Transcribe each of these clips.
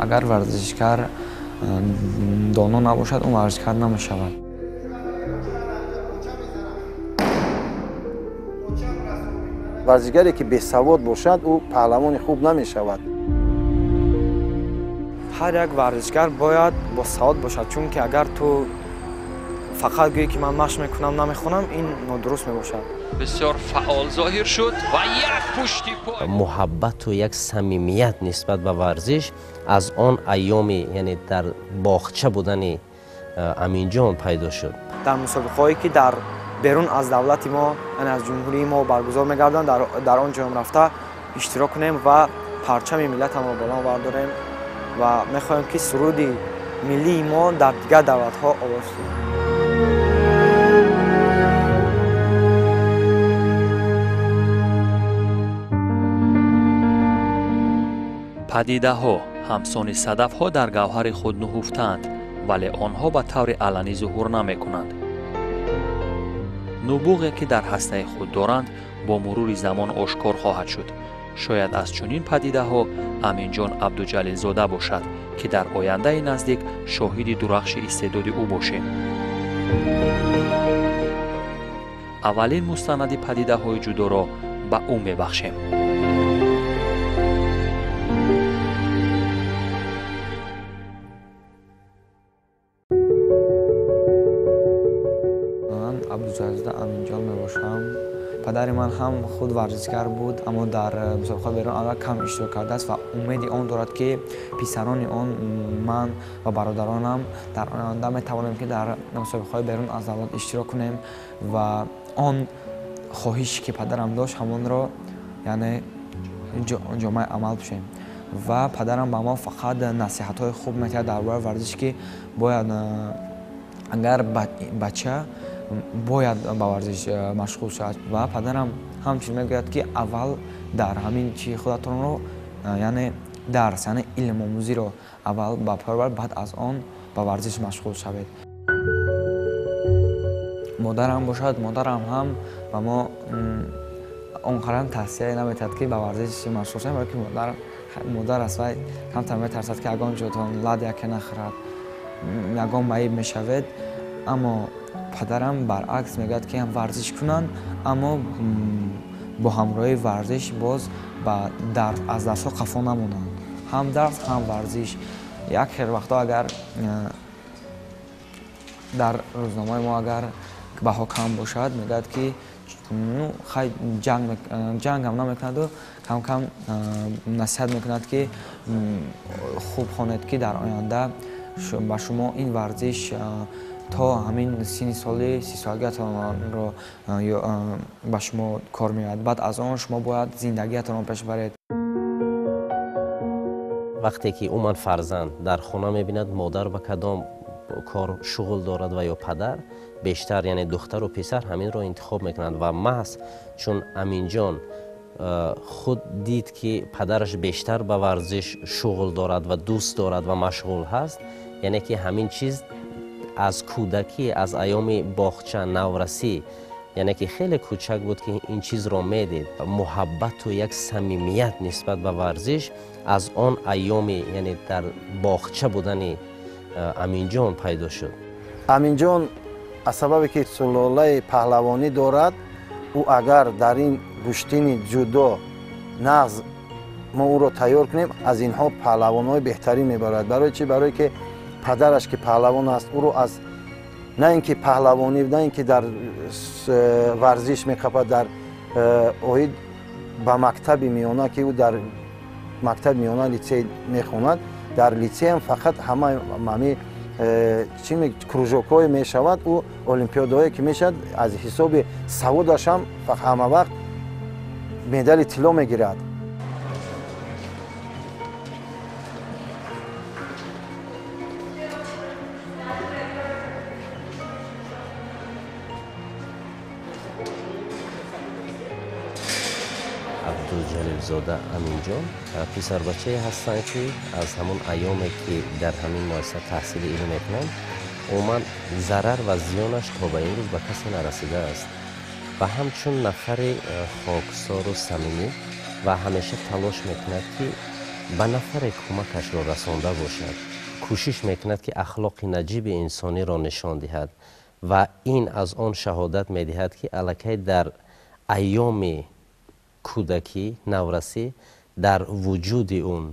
агар варзишкар доно набошад, он варзишкар намешавад. варзишгаре ки бесавод бошад, ӯ паҳлавони хуб намешавад. ҳар як варзишгар бояд босавод бошад, чунки агар ту фақат гӯӣ ки ман машқ мекунам, намехонам, ин нодуруст мебошад. бисёр фаъол зоҳир шуд ва як пушти пой. муҳаббату як самимият нисбат ба варзиш аз он айёми, яъне дар боғча будани Аминҷон пайдо шуд. дар мусобиқаҳое ки дар берун аз давлати мо, яъне аз ҷумҳурии мо баргузор мегарданд, дар он ҷоям рафта иштирок кунем ва парчами миллатамро баланд вардорем ва мехоҳем ки суруди миллии мо дар дигар давлатҳо овоз шуд. падидаҳо ҳамсони садафҳо дар гавҳари худ нуҳуфтаанд, вале онҳо ба таври аланӣ зуҳур намекунанд. нубуғе ки дар ҳастаи худ доранд, бо мурури замон ошкор хоҳад шуд. шояд аз чунин падидаҳо Аминҷон Абдуҷалилзода бошад, ки дар ояндаи наздик шоҳиди дурахши истеъдоди ӯ бошем. аввалин мустанади падидаҳои ҷудоро ба ӯ мебахшем. абдуҷалилзода Аминҷон мебошам. падари ман ҳам худ варзишгар буд, аммо дар мусобиқаҳои берун аллак кам иштирок кардааст ва умеди он дорад ки писарони он, ман ва бародаронам дар оянда метавонем ки дар мусобиқаҳои берун аз давлат иштирок кунем ва он хоҳиши ки падарам дошт, ҳамонро яъне ҷомаи амал пушем. ва падарам ба мо фақат насиҳатҳои хуб мекард дар бораи варзиш, ки бояд агар бача бояд ба варзиш машғул шавад. ва падарам ҳамчун мегӯяд, ки аввал дар ҳамин чии худатонро, яъне дарс, яъне илмомӯзиро аввал ба пар бар, баъд аз он ба варзиш машғул шавед. модарам бошад, модарам ҳам ба мо онқадар тавсия наметиҳад, ки ба варзиш машғул шавем, балки модар аст, вай камтар метарсад, ки ягон ҷотон лад яке нахӯрад, ягон маиб мешавед. аммо падарам баръакс мегӯяд, ки варзиш кунанд, аммо бо ҳамроҳии варзиш боз ба аз дарсҳо қафо намонанд. ҳам дарс, ҳам варзиш. як хел вақтҳо агар дар рӯзномаи мо агар баҳо кам бошад, мегӯяд, ки хай ҷангам намекунаду кам кам насиҳат мекунад, ки хуб хонед, ки дар оянда ба шумо ин варзиш то ҳамин синни соли 30-салгиатонро ба шумо кор меояд. баъд аз он шумо бояд зиндагиатонро пеш баред. вақте ки умуман фарзанд дар хона мебинад модар ба кадом кор шуғл дорад ва ё падар, бештар, яъне духтару писар ҳаминро интихоб мекунанд. ва маҳз чун Аминҷон худ дид, ки падараш бештар ба варзиш шуғл дорад ва дӯст дорад ва машғул ҳаст, яъне ки ҳамин чиз аз кӯдакӣ, аз айёми боғча, наврасӣ, яъне ки хеле кӯчак буд, ки ин чизро медид. муҳаббату як самимият нисбат ба варзиш аз он айёми, яъне дар боғча будани Аминҷон пайдо шуд. Аминҷон аз сабабе ки сулолаи паҳлавонӣ дорад, ӯ агар дар ин гӯштини ҷудо нағз мо ӯро тайёр кунем, аз инҳо паҳлавонҳои беҳтарин мебарад. барои чӣ? барое ки падараш ки паҳлавон аст, ӯро аз на ин ки паҳлавонӣ, на ин ки дар варзиш мекапад, дар оид ба мактаби миёна, ки ӯ дар мактаби миёна литсей мехонад, дар литсеям фақат ҳамаи кружокҳое мешавад, ӯ олимпиодаҳое ки мешавад, аз ҳисоби саводаш ҳам ҳама вақт медали тилло мегирад. Абдуҷалилзода Аминҷон писарбачае ҳастанд, ки аз ҳамон айёме ки дар ҳамин муассиса таҳсили илм мекунанд, умуман зарар ва зиёнаш то ба имрӯз ба касе нарасидааст. ва ҳамчун нафари хоксору самимӣ ва ҳамеша талош мекунад, ки به نفر کمکش را رسانده باشد. کوشش میکند که اخلاق نجیب انسانی را نشان دهد و این از آن شهادت میدهد که الکی در ایام کودکی نورسی در وجود اون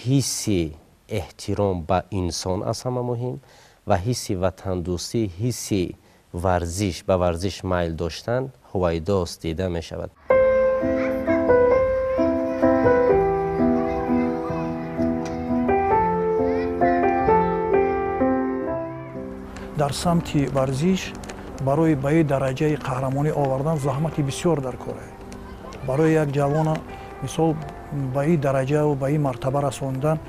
حس احترام به انسان از همه مهم و حس وطن دوستی، حس ورزش به ورزش میل داشتن هویداست دیده می شود. در سمت ورزش برای به درجه قهرمانی آوردن زحمتی بسیار در کار است. برای یک جوان مثال به این درجه و به این مرتبه رساندن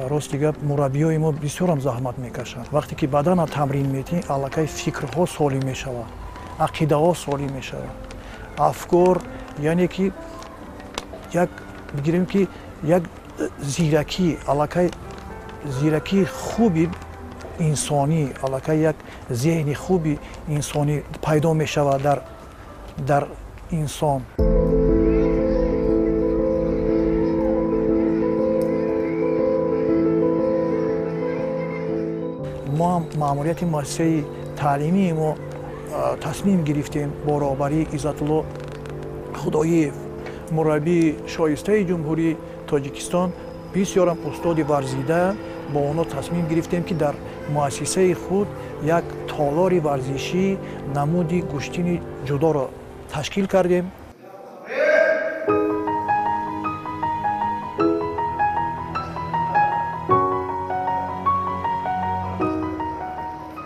راستی گپ مربیای ما بسیار هم زحمت میکشند. وقتی که بدن تمرین میتین الکی فکرها سالم میشود، عقیده ها سالم میشود، افکار یعنی که یک بگیریم که یک زیرکی الکی زیرکی خوبی انسانی الکی یک ذهن خوبی انسانی پیدا میشود در انسان. ما هم ماموریت مؤسسه تعلیمی ما تصمیم گرفتیم برابری عزت‌الله خداییف مربی شایسته جمهوری تاجیکستان بسیار هم استاد ورزیده با اونا تصمیم گرفتیم که در مؤسسه خود یک تالار ورزشی نمود گشتین جدا را تشکیل کردیم.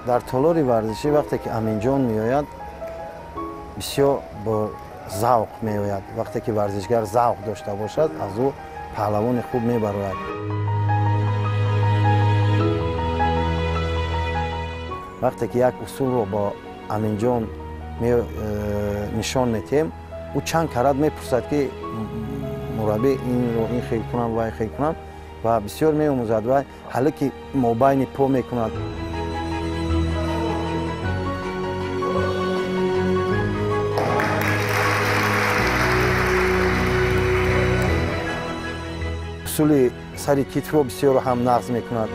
در تالار ورزشی وقتی که امینجان میآید بسیار با ذوق میآید. وقتی که ورزشگر ذوق داشته باشد از او پهلوان خوب میبراید. وقتی که یک اصول رو با امینجان نشان میتیم او چند کرات میپرسد که مربی این رو این خیل کنم و این خیل کنم و بسیار میآموزد و حالا که مابین پا میکند. اصول سری کتف رو بسیار هم نقض میکند.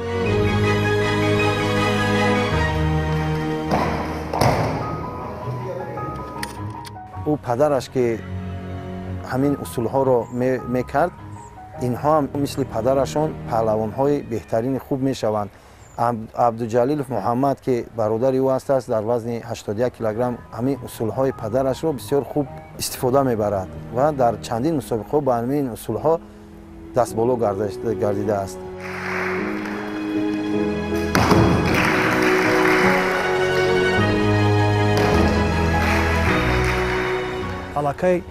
او پدرش که همین اصول ها رو میکرد اینها هم مثل پدرشان پهلوان های بهترین خوب میشوند. عبدالجلیل محمد که برادر او است در وزن 81 کیلوگرم همین اصول های پدرش رو بسیار خوب استفاده میبرد و در چندین مسابقه با همین اصول ها دست بالا گردیده است. الکی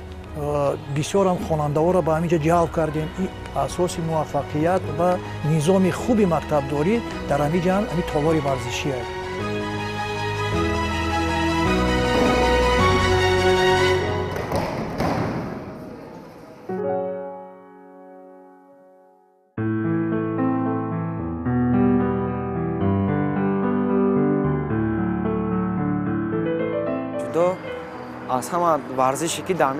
بسیار هم خواننده ها را به همینجا جلب کردیم. این اساس موفقیت و نظام خوبی مکتب داری در همینجا همین تالار ورزشی است. از همه ورزشی که در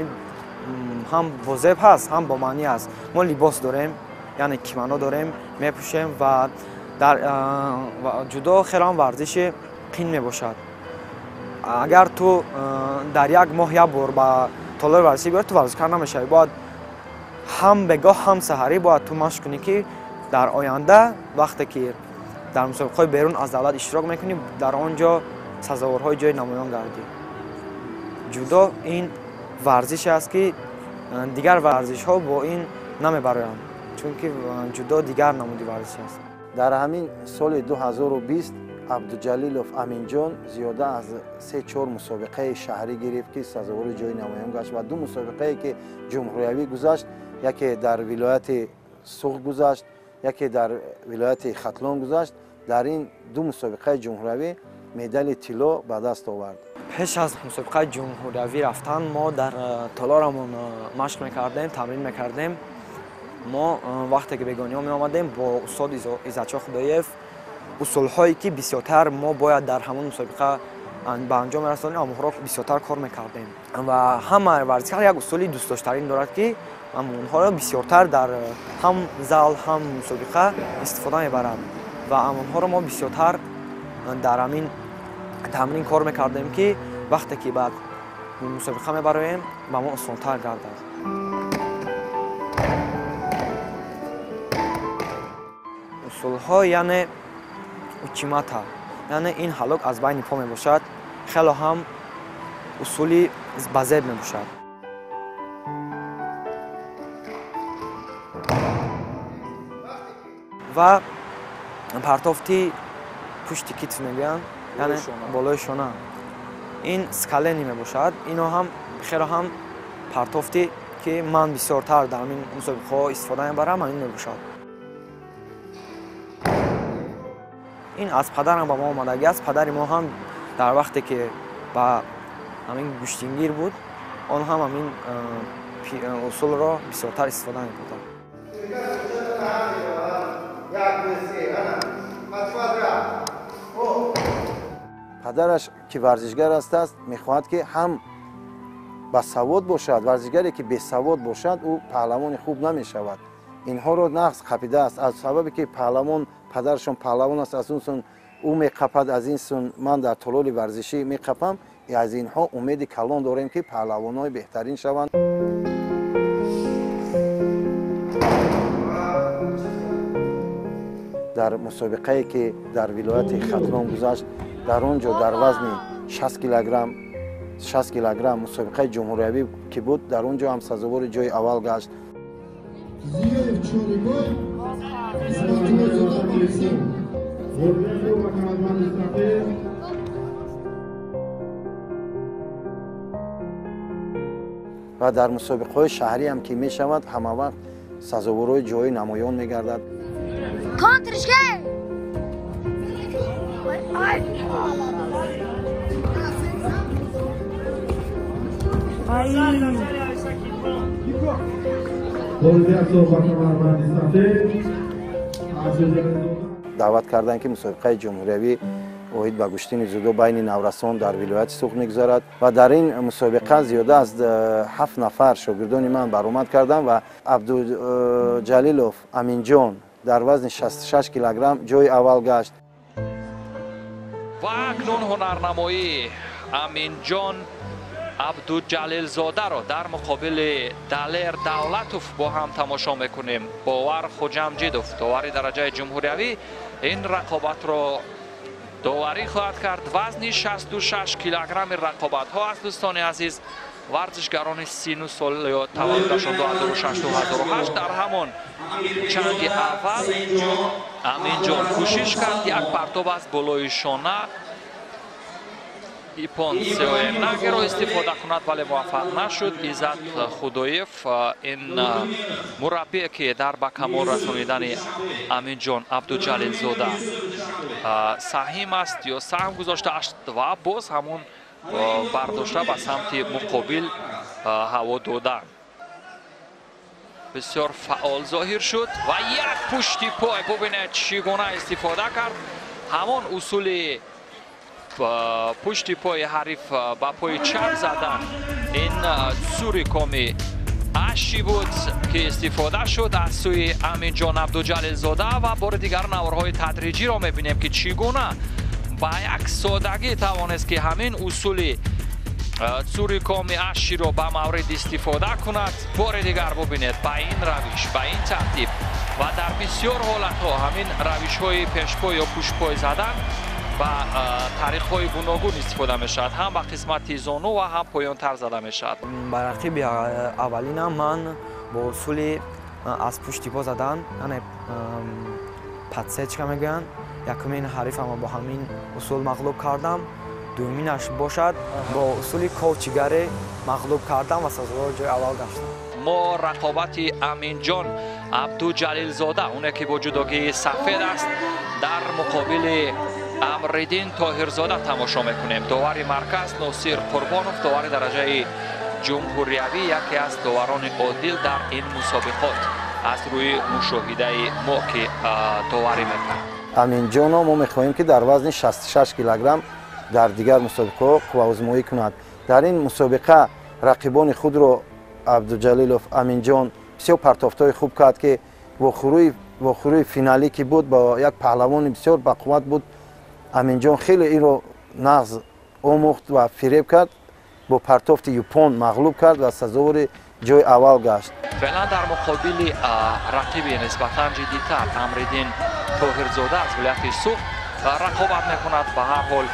هم با زب هست هم با معنی هست. ما لباس داریم یعنی کیمانو داریم میپوشیم و در جودو خیلی هم ورزش قین میباشد. اگر تو در یک ماه یک بار با تالار ورزشی بیاری تو ورزشکار نمیشوی. باید هم بگاه هم سحری باید تو مشق کنی که در آینده وقتی که در مسابقه بیرون از دولت اشتراک میکنی در آنجا سزاوارهای جای نمایان گردی. جودو این ورزش است که دیگر ورزش ها با این نمیبرند چون که جودو دیگر نمودی ورزش است. در همین سال 2020 عبدالجلیلوف امینجان زیاده از 3-4 مسابقه شهری گرفت که سزاوار جای نمایان گشت و 2 مسابقه که جمهوریوی گذشت، یکی در ولایت سوق گذشت، یکی در ولایت ختلان گذشت. در این 2 مسابقه جمهوریوی مدال طلا به دست آورد. پیش از مسابقه جمهوریوی رفتن ما در تالارمون مشق میکردیم، تمرین میکردیم. ما وقتی که بیگانی ها می آمدیم با استاد عزت‌شاه خداییف اصول‌هایی که بسیارتر ما باید در همون مسابقه به انجام رسانیم، اما بسیارتر کار میکردیم و همه ورزشکار یک اصولی دوست داشتنی دارد که амонҳоро бисёртар дар ҳам зал ҳам мусобиқа истифода мебарад ва амонҳоро мо бисёртар дар ҳамин тамрин кор мекардем ки вақте ки ба мусобиқа мебароем ба мо осонтар гардад. усулҳо яъне учимата, яъне ин ҳалок аз байни по мебошад, хело ҳам усули ба зеб мебошад. ва партофти пушти китф мегӯянд, яъне болои шона. ин скалени мебошад. Ино ҳам хело ҳам партофти ки ман бисёртар дар ҳамин мусобиқаҳо истифода мебарам, ин мебошад. ин аз падарам ба мо омадаги аст. Падари мо ҳам дар вақте ки ба ҳамин гӯштингир буд, он ҳам ҳамин усулро бисёртар истифода мебурдад. падараш ки варзишгар аст мехоҳад ки ҳам басавод бошад. варзишгаре ки бесавод бошад ӯ паҳлавони хуб намешавад. инҳоро нағз қапидааст. аз сабабе ки паҳлавон падарашон паҳлавон аст, аз он сон ӯ меқапад, аз ин сон ман дар тололи варзишӣ меқапам. аз инҳо умеди калон дорем ки паҳлавонҳои беҳтарин шаванд. дар мусобиқае ки дар вилояти хатлон гузашт, дар он ҷо дар вазни 60 килограмм мусобиқаи ҷумҳуриявӣ ки буд, дар он ҷо ҳам сазовори ҷои аввал гашт. ва дар мусобиқаҳои шаҳрӣ ҳам ки мешавад, ҳама вақт сазоворҳои ҷоӣ намоён мегардад. даъват карданд ки мусобиқаи ҷумҳуриявӣ оид ба куштини зудо байни наврасон дар вилояти сух мегузарад ва дар ин мусобиқа зиёда аз 7 нафар шогирдони ман баромад карданд ва абдуҷалилов аминҷон дар вазни 66 килограмм ҷои аввал гашт. ва акнун ҳунарнамои аминҷон абдуҷалилзодаро дар муқобили далер давлатов бо ҳам тамошо мекунем. бовар хуҷамҷидов, довари дараҷаи ҷумҳуриявӣ, ин рақобатро доварӣ хоҳад кард. вазни 66 килограмми рақобатҳо аст. дӯстони азиз, варзишгарони сину сол ё таваллудашон 2006-2008 дар ҳамон чанги аввал аминҷон кӯшиш кард як партоб аз болои шона ипон сеоенагеро истифода кунад, вале муваффақ нашуд. Иззат Худоев, ин мураббие ки дар ба камол расонидани аминҷон абдуҷалилзода саҳим аст ё саҳм гузоштааст ва боз ҳамон бардошта ба самти муқобил ҳаво дода. бисёр фаъол зоҳир шуд ва як пушти пой, бубинед чӣ гуна истифода кард. ҳамон усули пушти пои ҳариф ба пои чап задан, ин сури коми аши буд ки истифода шуд аз сӯи аминҷон абдуҷалилзода ва бори дигар наврҳои тадриҷиро мебинем ки чӣ гуна ба як содагӣ тавонист ки ҳамин усули сури коми аширо ба маврид истифода кунад. бори дигар бубинед ба ин равиш, ба ин тартиб ва дар бисёр ҳолатҳо ҳамин равишҳои пешпой ё пушпой задан ба тариқҳои гуногун истифода мешавад. ҳам ба қисмати зону ва ҳам поёнтар зада мешавад. ба рақиби аввалина ман бо усули аз пушти по задан, яъне подсечка мегӯянд, якумин ҳарифамо бо ҳамин усул мағлуб кардам. дуюминаш бошад бо усули ковчигаре мағлуб кардам ва сазовор ҷои аввал гаштам. мо рақобати аминҷон абдуҷалилзода, оне ки бо ҷудогии сафед аст, дар муқобили амриддин тоҳирзода тамошо мекунем. довари марказ носир қурбонов, довари дараҷаи ҷумҳуриявӣ, яке аз доварони одил дар ин мусобиқот аз рӯи мушоҳидаи мо ки доварӣ мекунад. аминҷоно мо мехоҳем ки дар вазни 66 килограмм дар дигар мусобиқаҳо қувваузмоӣ кунад. дар ин мусобиқа рақибони худро абдуҷалилов аминҷон бисёр партофтҳои хуб кард ки вохӯрӯи финалӣ ки буд бо як паҳлавони бисёр бақувват буд. Аминҷон хеле инро нағз омӯхт ва фиреб кард, бо партофти юпон мағлуб кард ва сазовори ҷои аввал гашт. феълан дар муқобили рақиби нисбатан ҷиддитар Амриддин Тоҳирзода аз вилояти Суғд рақобат мекунад. ба ҳар ҳол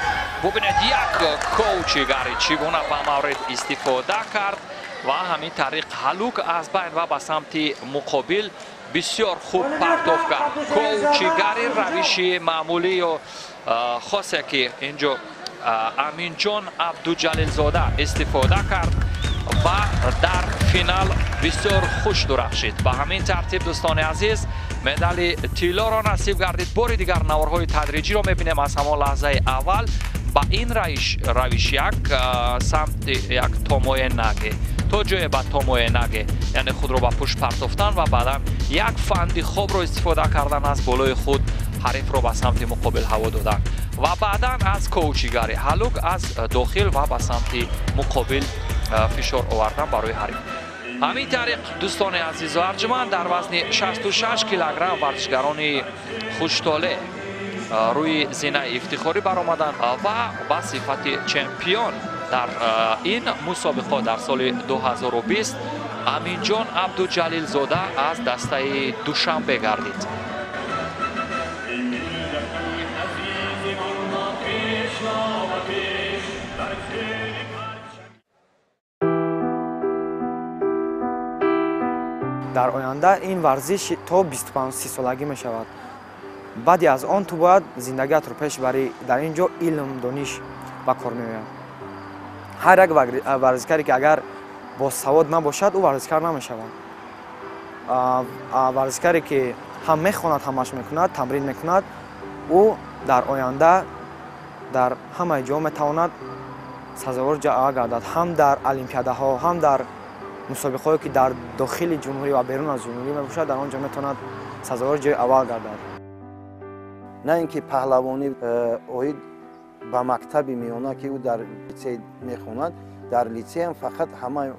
бубинед як коучигари чӣ гуна ба маврид истифода кард ва ҳамин тариқ ҳалук аз байн ва ба самти муқобил бисёр хуб партоф кард. Коучигари равиши маъмулӣ ё хосе ки инҷо Аминҷон Абдуҷалилзода истифода кард ва дар финал бисёр хуш дурахшид. ба ҳамин тартиб дӯстони азиз, медали тиллоро насиб гардид. бори дигар наворҳои тадриҷиро мебинем аз ҳамон лаҳзаи аввал ба ин равиш як самти як томои наге то ҷое ба томои наге, яъне худро ба пушт партофтан ва баъдан як фанди хобро истифода кардан аз болои худ ҳарифро ба самти муқобил ҳаво додан ва баъдан аз коучигари ҳалук аз дохил ва ба самти муқобил фишор овардан барои ҳариф. ҳамин тариқ дӯстони азизу арҷуманд, дар вазни 66 килограмм варзишгарони хуштоле рӯи зинаи ифтихорӣ баромаданд ва ба сифати чемпион дар ин мусобиқот дар соли 2020 Аминҷон Абдуҷалилзода аз дастаи Душанбе гардид. дар оянда ин варзиш то 25-30 солагӣ мешавад. баъди аз он ту бояд зиндагиятро пеш барӣ. дар ин ҷо илм дониш ба кор меояд. ҳар як варзишкаре ки агар босавод набошад ӯ варзишкар намешавад. варзишкаре ки ҳам мехонад, ҳамаш мекунад, тамрин мекунад, ӯ дар оянда дар ҳамаи ҷо метавонад сазовори ҷаъва гардад. ҳам дар олимпиадаҳо, ҳам дар мусобиқҳое ки дар дохили ҷумҳурӣ ва берун аз ҷумҳурӣ мебошад, дар он ҷо метавонад сазовори ҷои аввал гардад. на ин ки паҳлавонӣ оид ба мактаби миёна ки ӯ дар литсей мехонад, дар литсеям фақат ҳамаи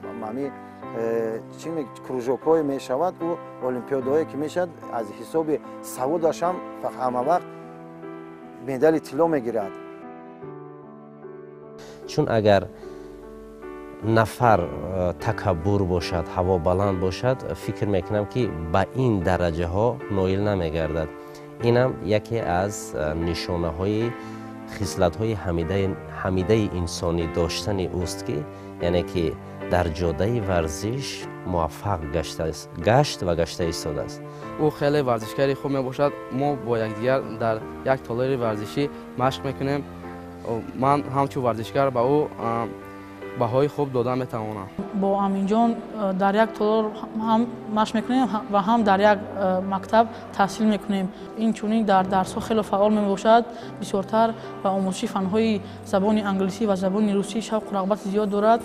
кружокҳое мешавад, ӯ олимпиадаҳое ки мешавад аз ҳисоби саводашам ҳамавақт медали тилло мегирад. чун агар нафар такаббур бошад, ҳаво баланд бошад, фикр мекунам ки ба ин дараҷаҳо ноил намегардад. инам яке аз нишонаҳои хислатҳои ҳамидаи инсонӣ доштани ӯст ки яъне ки дар ҷодаи варзиш муваффақ гашт ва гашта истодааст. ӯ хеле варзишгари хуб мебошад. мо бо якдигар дар як толори варзишӣ машқ мекунем. ман ҳамчун варзишгар ба ӯ баҳои хуб дода метавонам. бо Аминҷон дар як толор ҳам машқ мекунем ва ҳам дар як мактаб таҳсил мекунем. инчунин дар дарсҳо хеле фаъол мебошад. бисёртар ба омӯзиши фанҳои забони англисӣ ва забони русӣ шавқу рағбати зиёд дорад.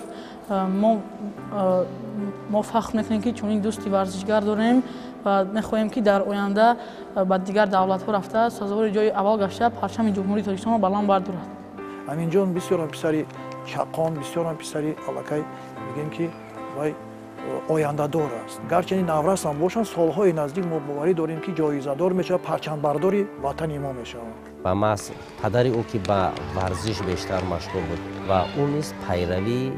мо фахр мекунем ки чунин дӯсти варзишгар дорем ва мехоҳем ки дар оянда ба дигар давлатҳо рафта сазовори ҷои аввал гашта парчами ҷумҳурии Тоҷикистонро баланд бардорад. Аминҷон бисёрам писари чақон, бисёрам писари аллакай мегӯем ки вай ояндадор аст. гарчани наврасам бошанд, солҳои наздик мо боварӣ дорем ки ҷоизадор мешавад, парчамбардори ватани мо мешавад. ва маҳз падари ӯ ки ба варзиш бештар машғул буд ва ӯ низ пайравии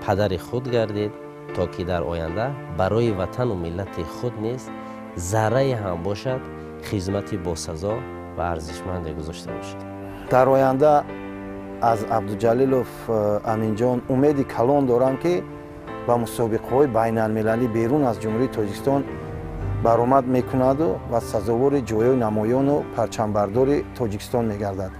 падари худ гардид, то ки дар оянда барои ватану миллати худ низ заррае ҳам бошад хизмати босазо ва арзишманде гузошта бошад. дар оянда аз Абдуҷалилов Аминҷон умеди калон дорам ки ба мусобиқаҳои байналмилалӣ берун аз ҷумҳурии Тоҷикистон баромад мекунаду ва сазовори ҷоёи намоёну парчамбардори Тоҷикистон мегардад.